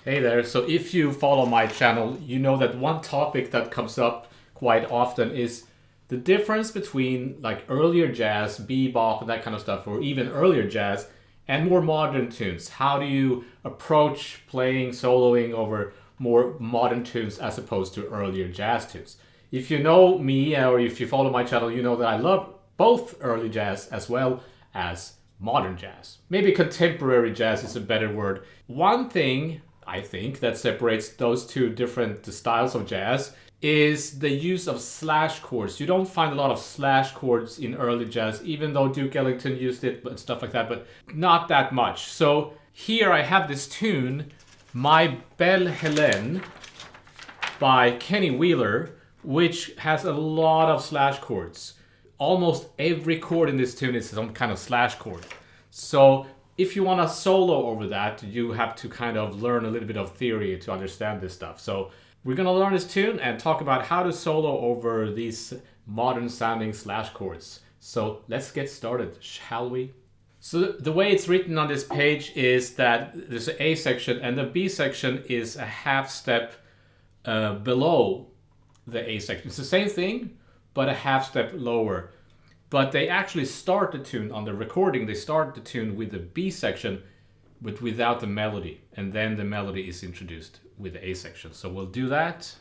Hey there, so if you follow my channel, you know that one topic that comes up quite often is the difference between like earlier jazz, bebop, and that kind of stuff, or even earlier jazz, and more modern tunes. How do you approach playing, soloing over more modern tunes as opposed to earlier jazz tunes? If you know me, or if you follow my channel, you know that I love both early jazz as well as modern jazz. Maybe contemporary jazz is a better word. One thing I think that separates those two different styles of jazz is the use of slash chords. You don't find a lot of slash chords in early jazz, even though Duke Ellington used it and stuff like that, but not that much. So here I have this tune, My Belle Helene by Kenny Wheeler, which has a lot of slash chords. Almost every chord in this tune is some kind of slash chord. So if you want to solo over that, you have to kind of learn a little bit of theory to understand this stuff. So we're going to learn this tune and talk about how to solo over these modern sounding slash chords. So let's get started, shall we? So the way it's written on this page is that there's an A section and the B section is a half step below the A section. It's the same thing, but a half step lower. But they actually start the tune on the recording. They start the tune with the B section, but without the melody. And then the melody is introduced with the A section. So we'll do that.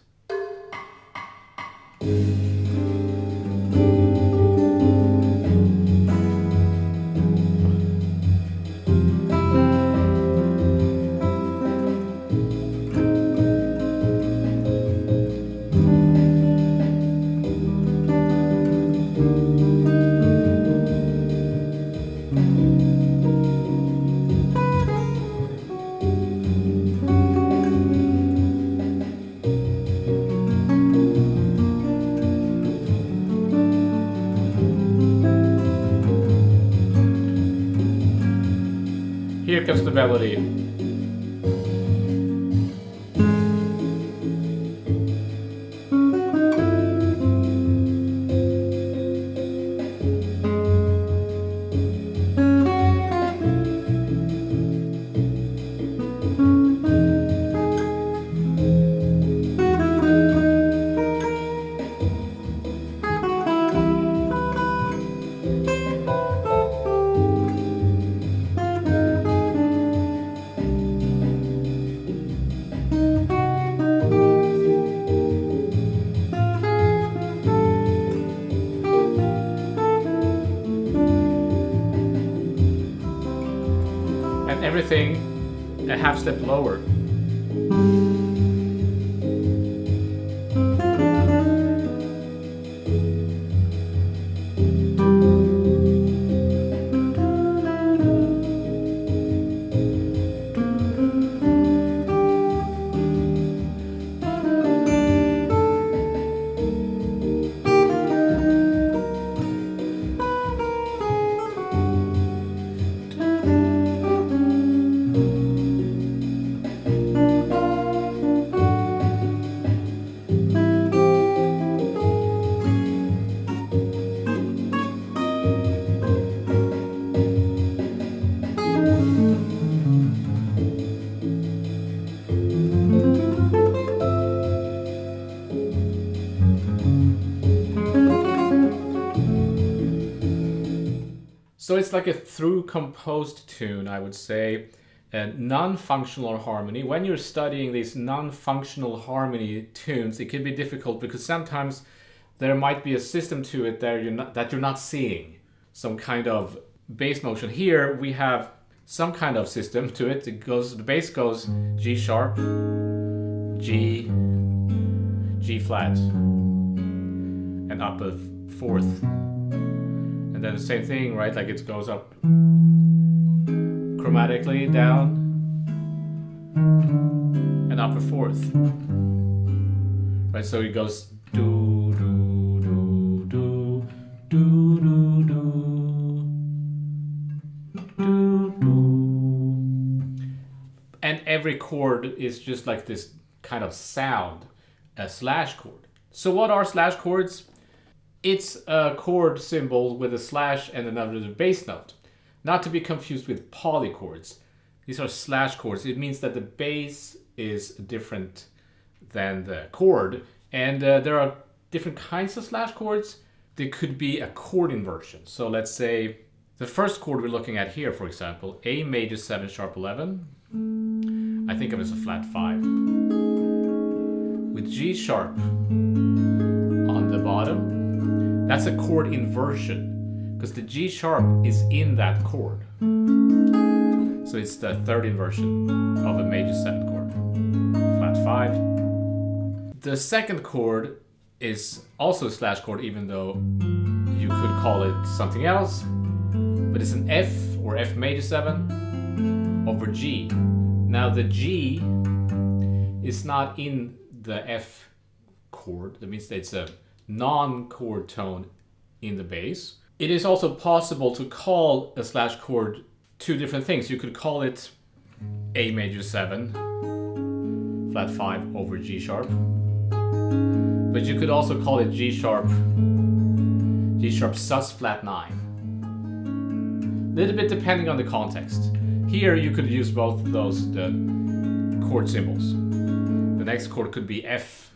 Here comes the melody. And everything a half step lower. So it's like a through composed tune, I would say, and non-functional harmony. When you're studying these non-functional harmony tunes, it can be difficult because sometimes there might be a system to it that you're not seeing. Some kind of bass motion. Here we have some kind of system to it. The bass goes G sharp, G, G flat, and up a fourth. And then the same thing, right? Like it goes up chromatically down and up a fourth. Right, so it goes do do do do every chord is just like this kind of sound, a slash chord. So what are slash chords? It's a chord symbol with a slash and another bass note. Not to be confused with polychords. These are slash chords. It means that the bass is different than the chord. And there are different kinds of slash chords. There could be a chord inversion. So let's say the first chord we're looking at here, for example, A major 7 sharp 11. I think of it as a flat 5. With G sharp on the bottom. That's a chord inversion because the G sharp is in that chord. So it's the third inversion of a major 7 chord. Flat 5. The second chord is also a slash chord, even though you could call it something else. But it's an F or F major 7 over G. Now the G is not in the F chord. That means that it's a non-chord tone in the bass. It is also possible to call a slash chord two different things. You could call it A major 7 flat 5 over G sharp. But you could also call it G sharp sus flat 9. Little bit depending on the context. Here you could use both of those, the chord symbols. The next chord could be F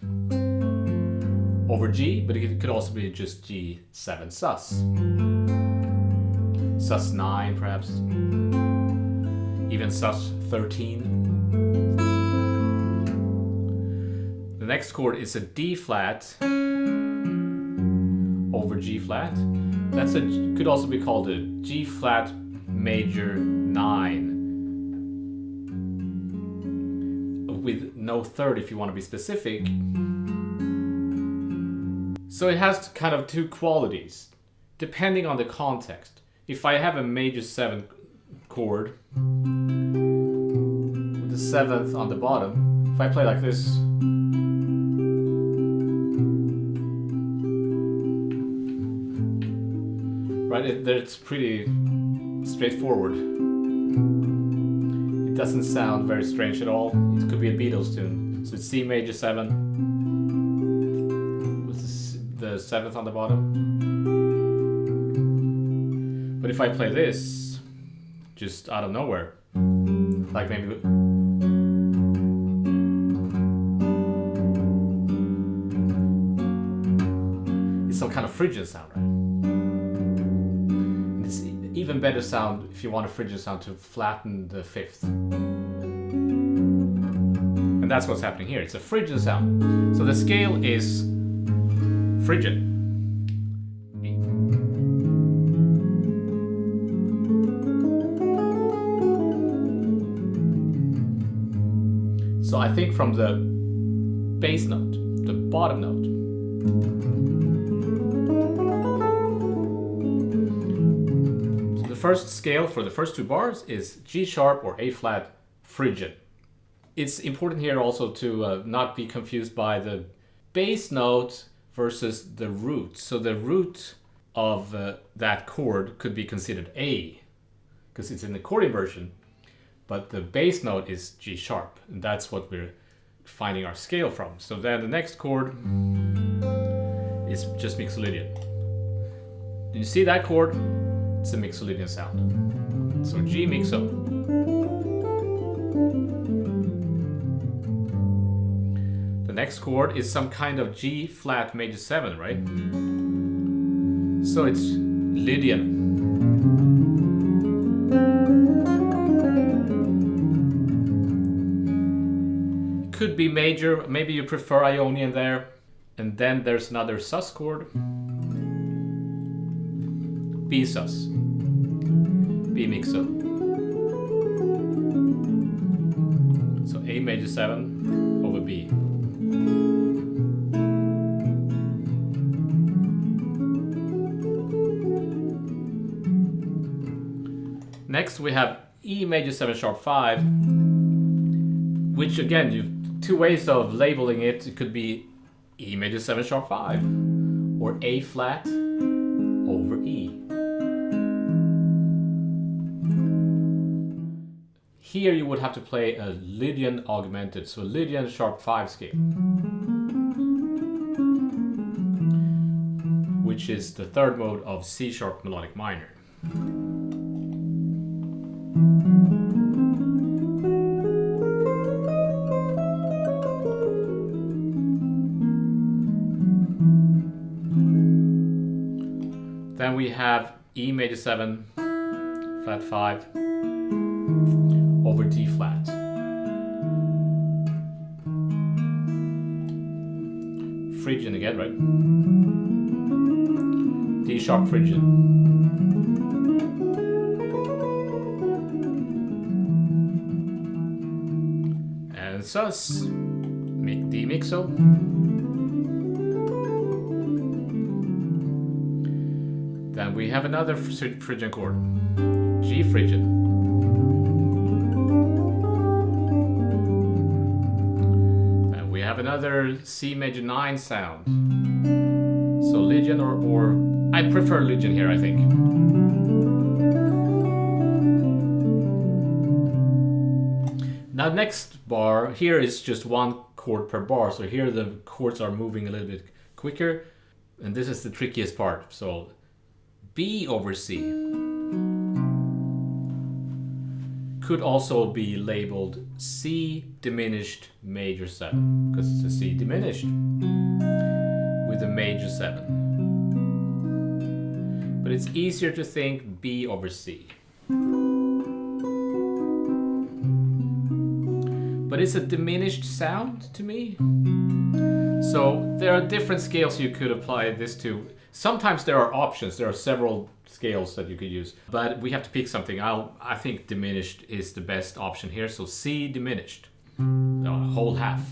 over G, but it could also be just G7 sus. Sus 9 perhaps. Even sus 13. The next chord is a D flat over G flat. That's could also be called a G flat major 9 with no third if you want to be specific. So it has kind of two qualities depending on the context. If I have a major 7 chord with the 7th on the bottom, if I play like this, right, it's pretty straightforward. It doesn't sound very strange at all. It could be a Beatles tune. So it's C major 7 with the 7th on the bottom. But if I play this just out of nowhere, like maybe it's some kind of Phrygian sound, right? Even better sound if you want a Phrygian sound to flatten the 5th. And that's what's happening here. It's a Phrygian sound. So the scale is Phrygian. So I think from the bass note, the bottom note, first scale for the first two bars is G sharp or A flat Phrygian. It's important here also to not be confused by the bass note versus the root. So the root of that chord could be considered A because it's in the chord inversion, but the bass note is G sharp, and that's what we're finding our scale from. So then the next chord is just Mixolydian. And you see that chord? It's a Mixolydian sound. So G mixo. The next chord is some kind of G flat major 7, right? So it's Lydian. It could be major, maybe you prefer Ionian there. And then there's another sus chord. B sus. B mixo. So A major 7 over B. Next we have E major 7 sharp 5, which again, you've two ways of labeling it. It could be E major 7 sharp 5 or A flat over E. here you would have to play a Lydian augmented, so Lydian sharp 5 scale, which is the third mode of C sharp melodic minor. Then we have E major 7, flat 5, over D flat. Phrygian again, right? D sharp Phrygian. And sus, D mixo. Then we have another Phrygian chord, G Phrygian. Then we have another C major 9 sound. So Lydian or I prefer Lydian here, I think. Now next bar, here is just one chord per bar. So here the chords are moving a little bit quicker. And this is the trickiest part. So B over C could also be labeled C diminished major 7, because it's a C diminished with a major 7. But it's easier to think B over C. But it's a diminished sound to me. So there are different scales you could apply this to. Sometimes there are options. There are several scales that you could use, but we have to pick something. I think diminished is the best option here. So C diminished, whole half.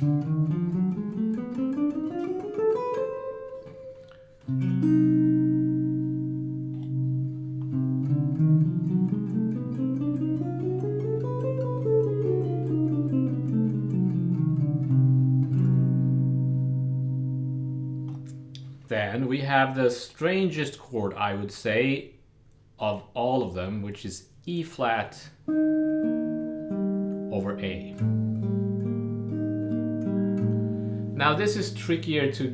Then we have the strangest chord, I would say, of all of them, which is E flat over A. Now this is trickier to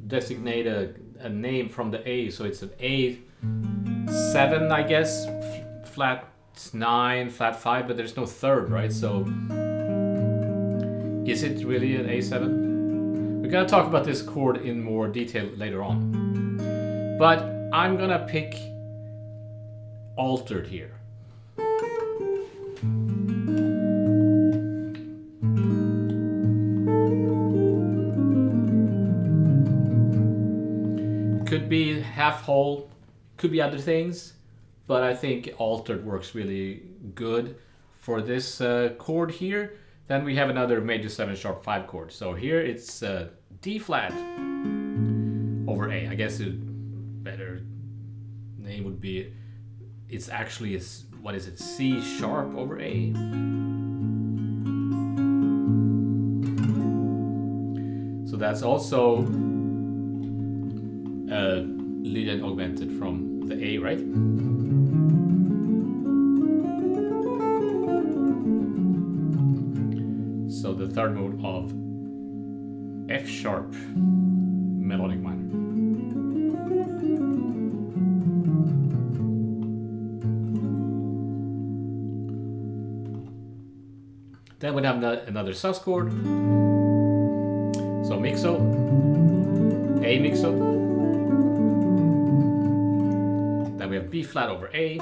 designate a name from the A, so it's an A7, I guess, flat 9, flat 5, but there's no third, right? So is it really an A7? We're gonna talk about this chord in more detail later on. But I'm gonna pick altered here. Could be half whole, could be other things, but I think altered works really good for this chord here. Then we have another major 7 sharp 5 chord. So here it's D flat over A. I guess a better name would be, it's actually, what is it, C sharp over A. So that's also Lydian augmented from the A, right? So the third mode of F sharp melodic minor. Then we have another sus chord. So mixo, A mixo. Then we have B flat over A.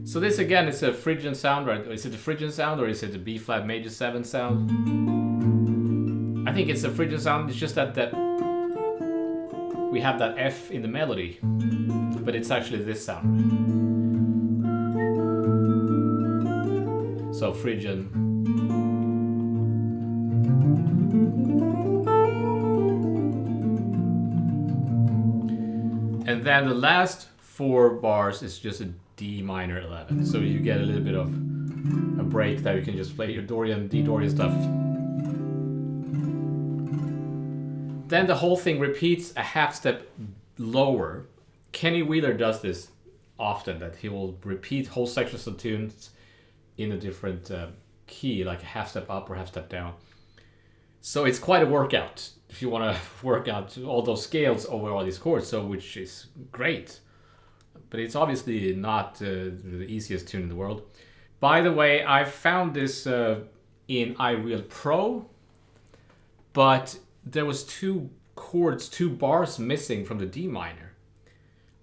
So this again is a Phrygian sound, right? Is it a Phrygian sound or is it a B flat major 7 sound? I think it's a Phrygian sound. It's just that we have that F in the melody, but it's actually this sound. So Phrygian. And then the last 4 bars is just a D minor 11. So you get a little bit of a break that you can just play your Dorian, D Dorian stuff. Then the whole thing repeats a half step lower. Kenny Wheeler does this often, that he will repeat whole sections of tunes in a different key, like a half step up or half step down. So it's quite a workout if you want to work out all those scales over all these chords, so which is great. But it's obviously not the easiest tune in the world. By the way, I found this in iReal Pro, but there was 2 chords, 2 bars missing from the D minor.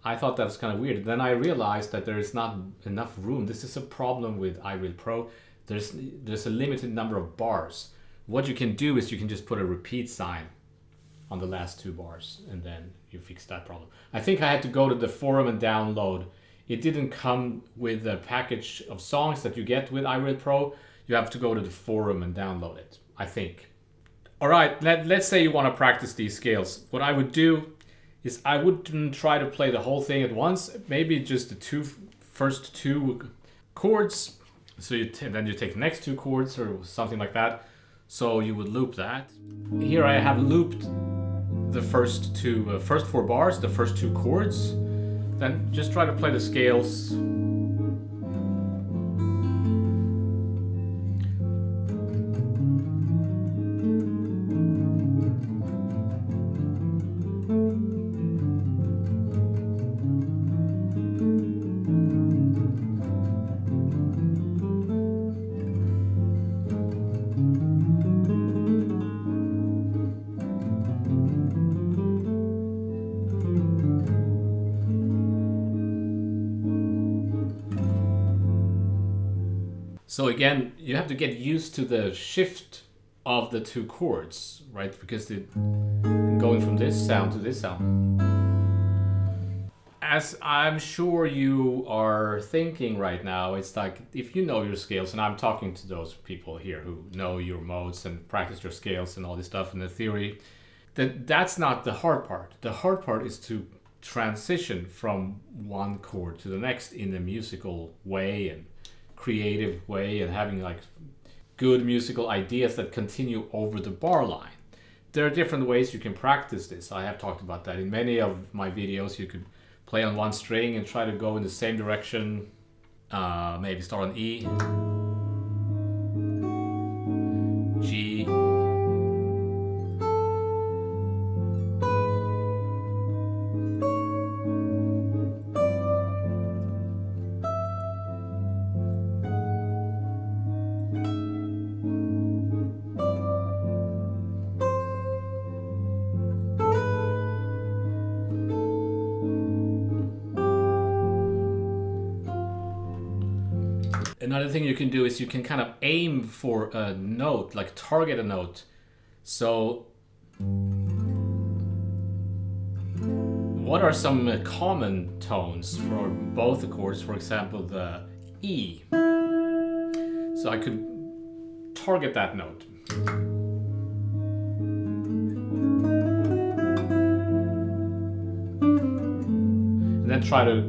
I thought that was kind of weird. Then I realized that there is not enough room. This is a problem with iReal Pro. There's a limited number of bars. What you can do is you can just put a repeat sign on the last 2 bars, and then you fix that problem. I think I had to go to the forum and download. It didn't come with a package of songs that you get with iReal Pro. You have to go to the forum and download it, I think. All right, let's say you want to practice these scales. What I would do is I wouldn't try to play the whole thing at once. Maybe just the first two chords. So then you take the next 2 chords or something like that. So you would loop that. Here I have looped the first 4 bars, the first 2 chords. Then just try to play the scales. So again, you have to get used to the shift of the 2 chords, right? Because going from this sound to this sound. As I'm sure you are thinking right now, it's like, if you know your scales, and I'm talking to those people here who know your modes and practice your scales and all this stuff in the theory, that's not the hard part. The hard part is to transition from one chord to the next in a musical way and creative way, and having like good musical ideas that continue over the bar line. There are different ways you can practice this. I have talked about that in many of my videos. You could play on one string and try to go in the same direction. Maybe start on E, G, Another thing you can do is you can kind of aim for a note, like target a note. So what are some common tones for both the chords? For example, the E. So I could target that note. And then try to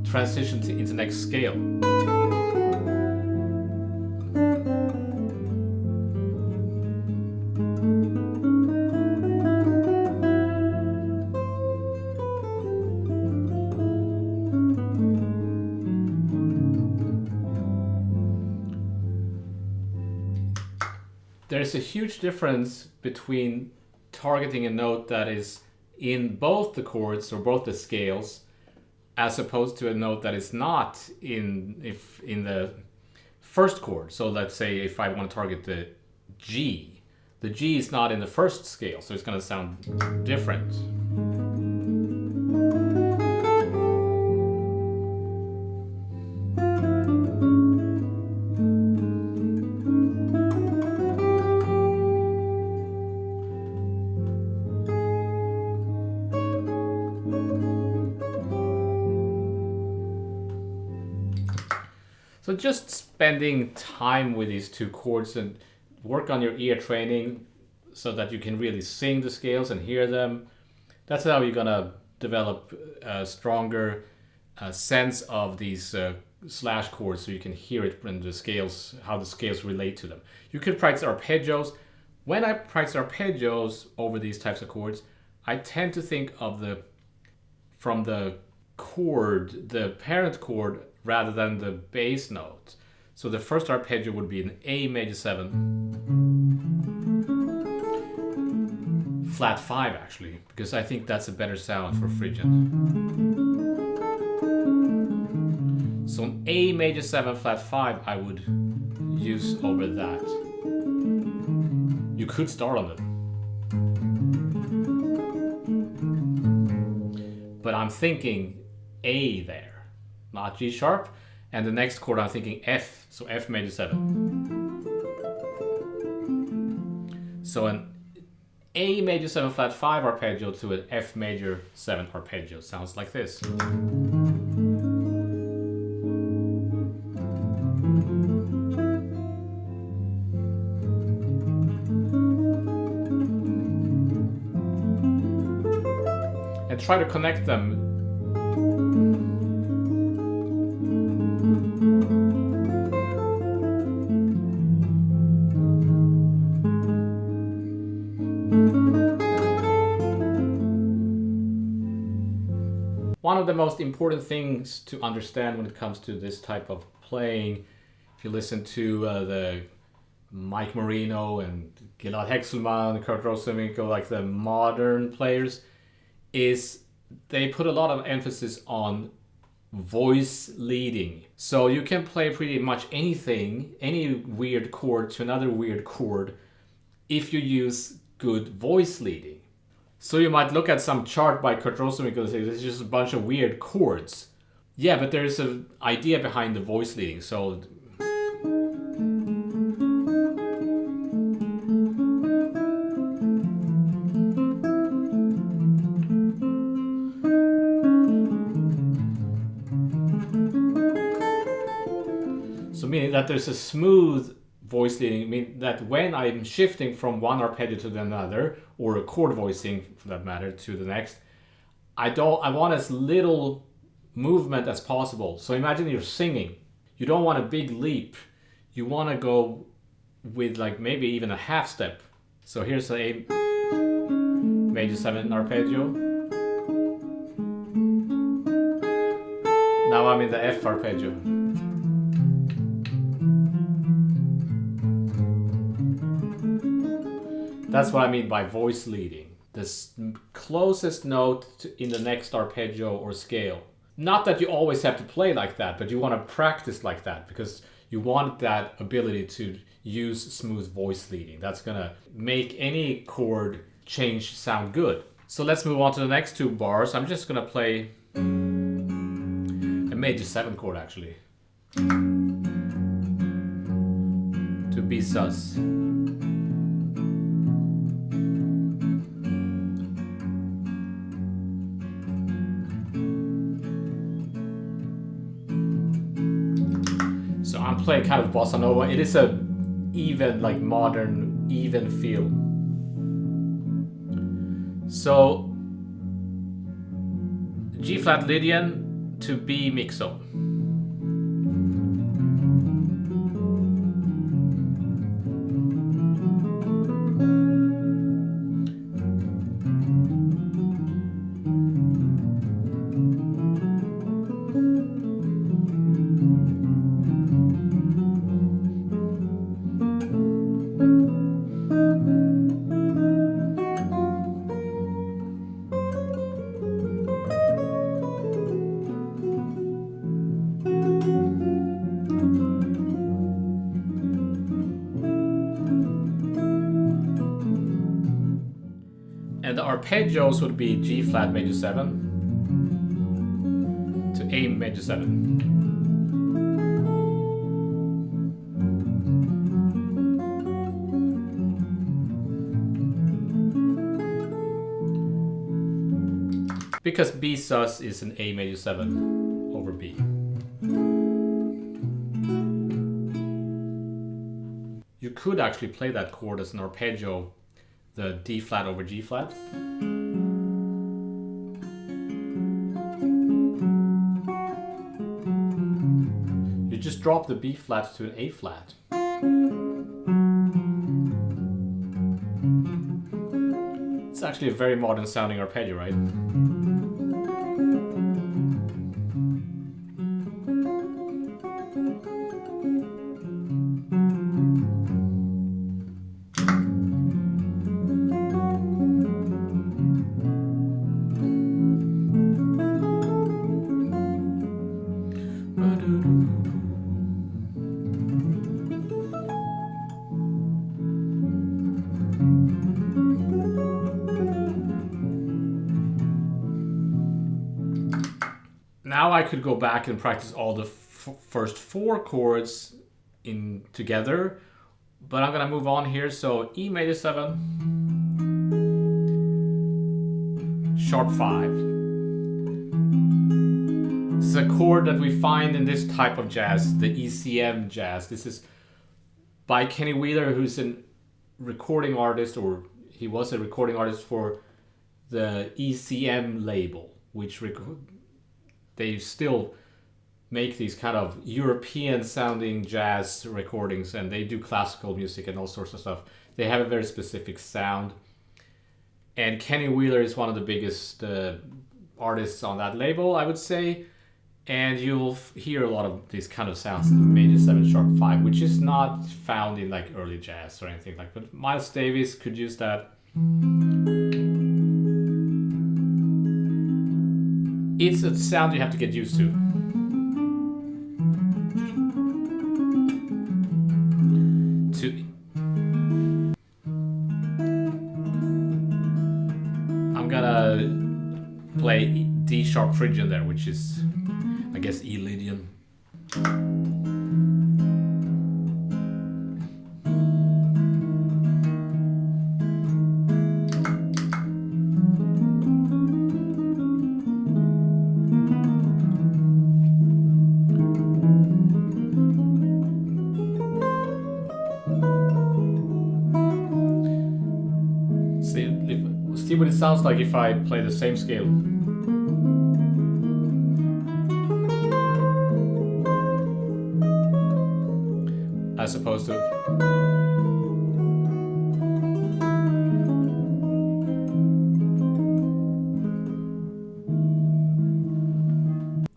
transition into the next scale. There's a huge difference between targeting a note that is in both the chords or both the scales, as opposed to a note that is not in the first chord. So let's say if I want to target the G is not in the first scale, so it's going to sound different. So just spending time with these 2 chords and work on your ear training so that you can really sing the scales and hear them. That's how you're gonna develop a stronger sense of these slash chords, so you can hear it in the scales, how the scales relate to them. You could practice arpeggios. When I practice arpeggios over these types of chords, I tend to think of from the chord, the parent chord, rather than the bass note. So the first arpeggio would be an A major 7, flat 5 actually, because I think that's a better sound for Phrygian. So an A major 7 flat 5 I would use over that. You could start on it. But I'm thinking A there, not G sharp. And the next chord I'm thinking F, so F major 7. So an A major 7 flat 5 arpeggio to an F major 7 arpeggio sounds like this. And try to connect them. One of the most important things to understand when it comes to this type of playing, if you listen to the Mike Marino and Gilad Hexelman, Kurt Rosenwinkel, like the modern players, is they put a lot of emphasis on voice leading. So you can play pretty much anything, any weird chord to another weird chord, if you use good voice leading. So you might look at some chart by Kurt Rosenwinkel and say, this is just a bunch of weird chords. Yeah, but there's an idea behind the voice leading. So meaning that there's a smooth voice leading, mean that when I'm shifting from one arpeggio to another, or a chord voicing for that matter to the next, I want as little movement as possible. So imagine you're singing. You don't want a big leap. You want to go with like maybe even a half step. So here's a major 7 arpeggio. Now I'm in the F arpeggio. That's what I mean by voice leading. The closest note in the next arpeggio or scale. Not that you always have to play like that, but you want to practice like that because you want that ability to use smooth voice leading. That's gonna make any chord change sound good. So let's move on to the next 2 bars. I'm just gonna play a major 7 chord actually. To B sus. I'm playing kind of bossa nova. It is a even, like modern, even feel. So G flat Lydian to B mixo. And the arpeggios would be G flat major 7 to A major 7. Because B sus is an A major 7 over B. You could actually play that chord as an arpeggio, the D flat over G flat. You just drop the B flat to an A flat. It's actually a very modern sounding arpeggio, right? now I could go back and practice all the first 4 chords in together, but I'm gonna move on here. So E major 7, sharp 5. This is a chord that we find in this type of jazz, the ECM jazz. This is by Kenny Wheeler, who's a recording artist, or he was a recording artist for the ECM label, which they still make these kind of European sounding jazz recordings, and they do classical music and all sorts of stuff. They have a very specific sound, and Kenny Wheeler is one of the biggest artists on that label, I would say. And you'll hear a lot of these kind of sounds in the major 7 sharp 5, which is not found in like early jazz or anything like that. But Miles Davis could use that. It's a sound you have to get used to. I'm gonna play D sharp Phrygian there, which is, I guess, E Lydian. See what it sounds like if I play the same scale. As opposed to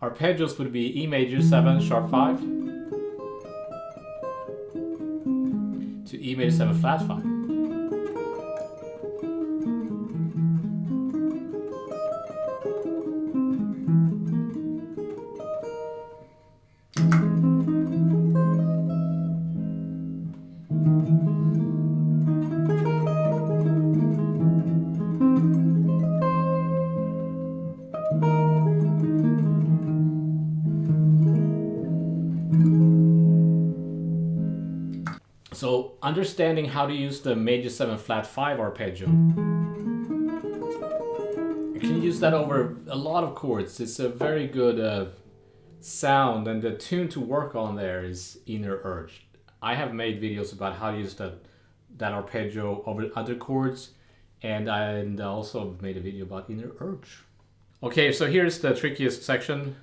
arpeggios would be E major 7 sharp 5 to E major 7 flat 5. So understanding how to use the major 7 flat 5 arpeggio, you can use that over a lot of chords. It's a very good sound, and the tune to work on there is Inner Urge. I have made videos about how to use that arpeggio over other chords, and I also made a video about Inner Urge. Okay, so here's the trickiest section.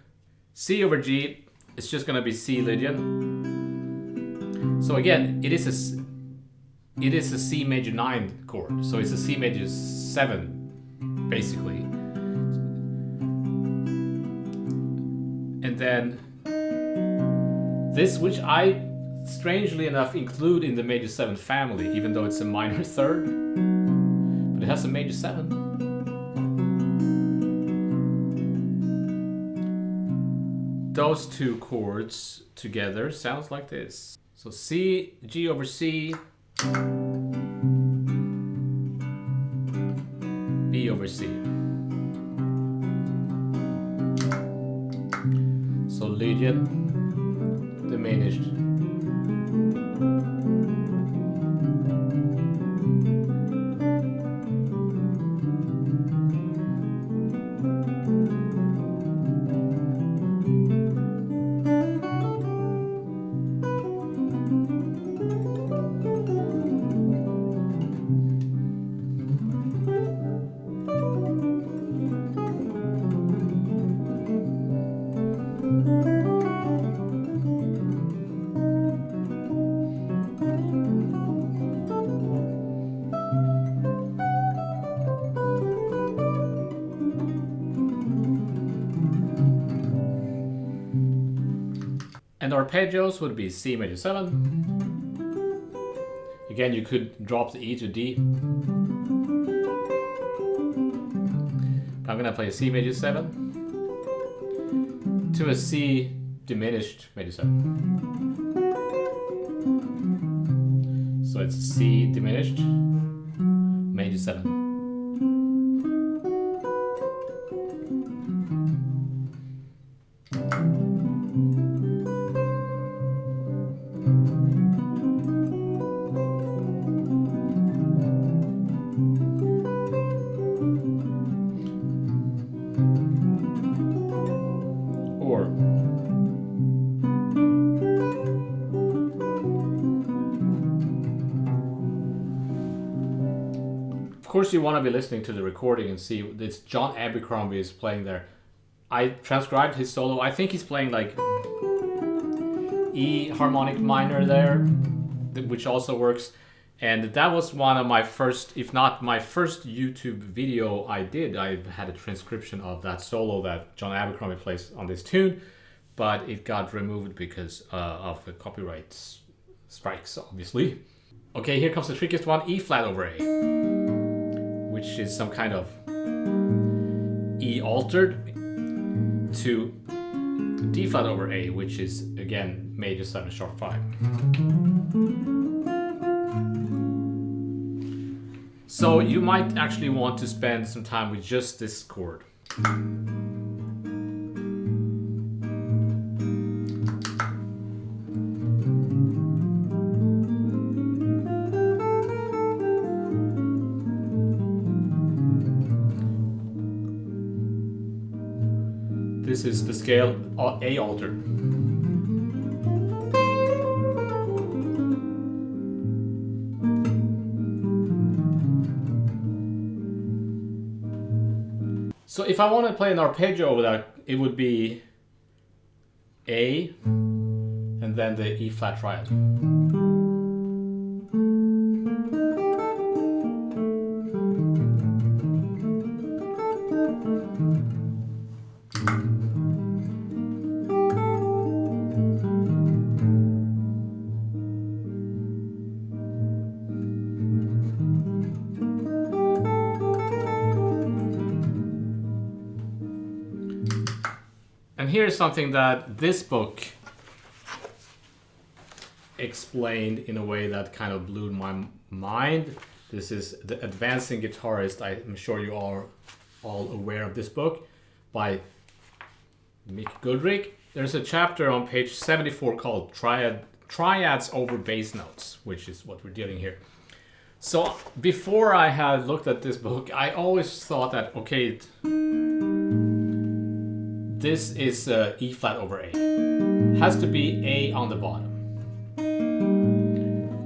C over G, it's just gonna be C Lydian. So again, it is a C major 9 chord, so it's a C major 7, basically. And then this, which I strangely enough include in the major 7 family, even though it's a minor 3rd, but it has a major 7. Those 2 chords together sounds like this. So C, G over C, B over C. So Lydian, diminished. And arpeggios would be C major 7. Again, you could drop the E to D. But I'm gonna play a C major 7 to a C diminished major 7. So it's C diminished major 7. Or of course you want to be listening to the recording and see this John Abercrombie is playing there. I transcribed his solo. I think he's playing like E harmonic minor there, which also works. And that was one of my first, if not my first YouTube video I did. I had a transcription of that solo that John Abercrombie plays on this tune, but it got removed because of the copyright strikes, obviously. Okay, here comes the trickiest one, E flat over A, which is some kind of E altered to D flat over A, which is again major 7 sharp 5. So you might actually want to spend some time with just this chord. This is the scale A altered. So if I want to play an arpeggio over that, it would be A and then the E flat triad. And here's something that this book explained in a way that kind of blew my mind. This is The Advancing Guitarist. I'm sure you are all aware of this book by Mick Goodrick. There's a chapter on page 74 called Triads over Bass Notes, which is what we're dealing here. So before I had looked at this book, I always thought that, okay, this is E flat over A. Has to be A on the bottom.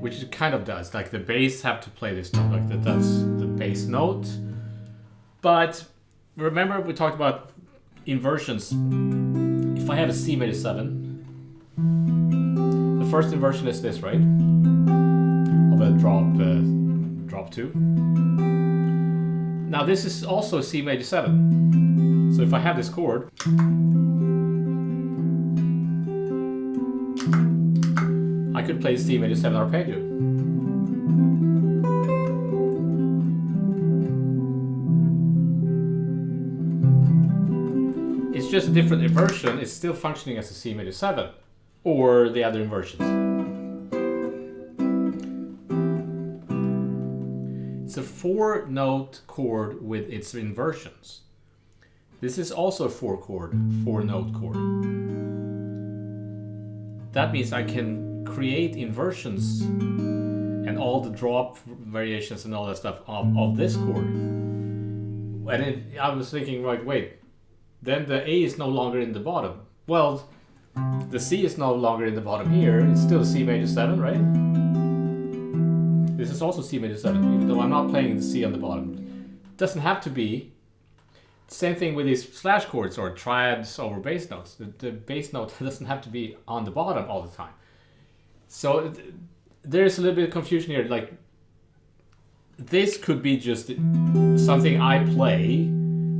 Which it kind of does. Like the bass have to play this note, like that's the bass note. But remember we talked about inversions. If I have a C major 7, the first inversion is this, right? Of a drop 2. Now this is also C major 7. So if I have this chord, I could play C major 7 arpeggio. It's just a different inversion. It's still functioning as a C major 7 or the other inversions. It's a 4-note chord with its inversions. This is also a 4-note chord. That means I can create inversions and all the drop variations and all that stuff of this chord. And I was thinking, like, wait, then the A is no longer in the bottom. Well, the C is no longer in the bottom here. It's still C major 7, right? This is also C major 7, even though I'm not playing the C on the bottom. It doesn't have to be. Same thing with these slash chords or triads over bass notes. The bass note doesn't have to be on the bottom all the time. So there's a little bit of confusion here. Like, this could be just something I play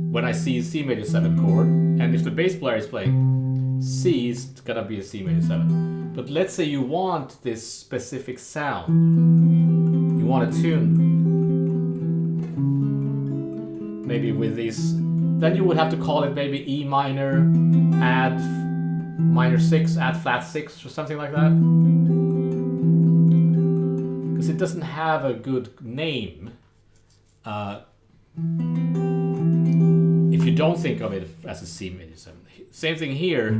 when I see a C major 7 chord, and if the bass player is playing C, it's gonna be a C major 7. But let's say you want this specific sound. You want a tune, maybe with these. Then you would have to call it maybe E minor, add minor 6, add flat 6 or something like that. Because it doesn't have a good name. If you don't think of it as a C major 7. Same thing here.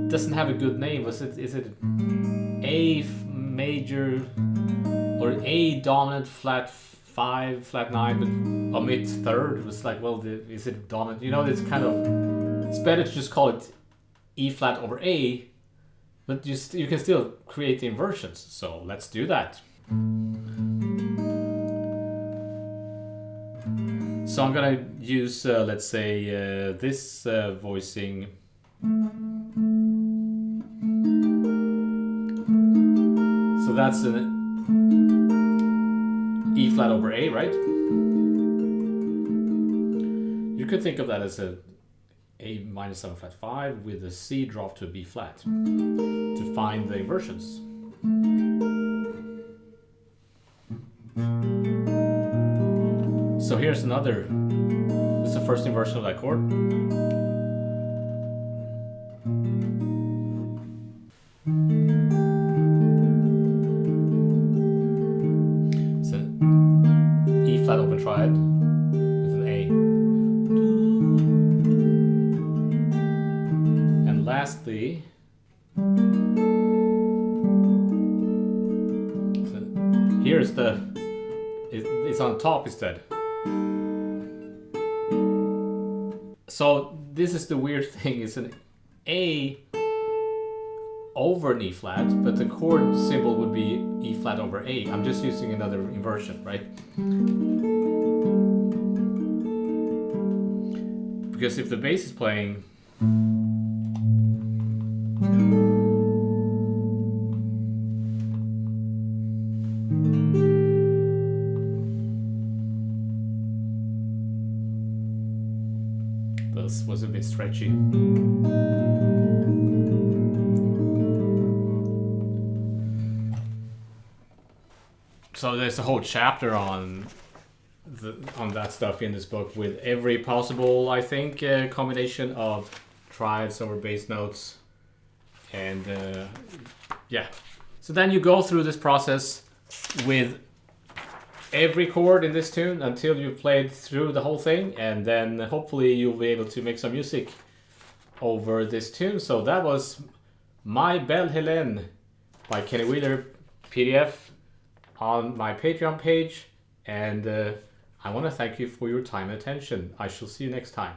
It doesn't have a good name. Is it A major or A dominant flat 5 5, flat 9, but omit third. It was like, well, is it dominant? You know, it's kind of, it's better to just call it E flat over A, but you can still create the inversions. So let's do that. So I'm gonna use, let's say, this voicing. So that's an E flat over A, right? You could think of that as a minus 7 flat 5 with a C drop to a B flat to find the inversions. So here's another, this is the first inversion of that chord. It's an E flat open triad with an A. And lastly, so here's the, it's on top instead. So this is the weird thing, it's an A over an E flat, but the chord symbol would be E flat over A. I'm just using another inversion, right? Because if the bass is playing, this was a bit stretchy. So there's a whole chapter on that stuff in this book with every possible, I think, combination of triads over bass notes, and yeah. So then you go through this process with every chord in this tune until you've played through the whole thing, and then hopefully you'll be able to make some music over this tune. So that was My Belle Helene by Kenny Wheeler, PDF, on my Patreon page, and I want to thank you for your time and attention. I shall see you next time.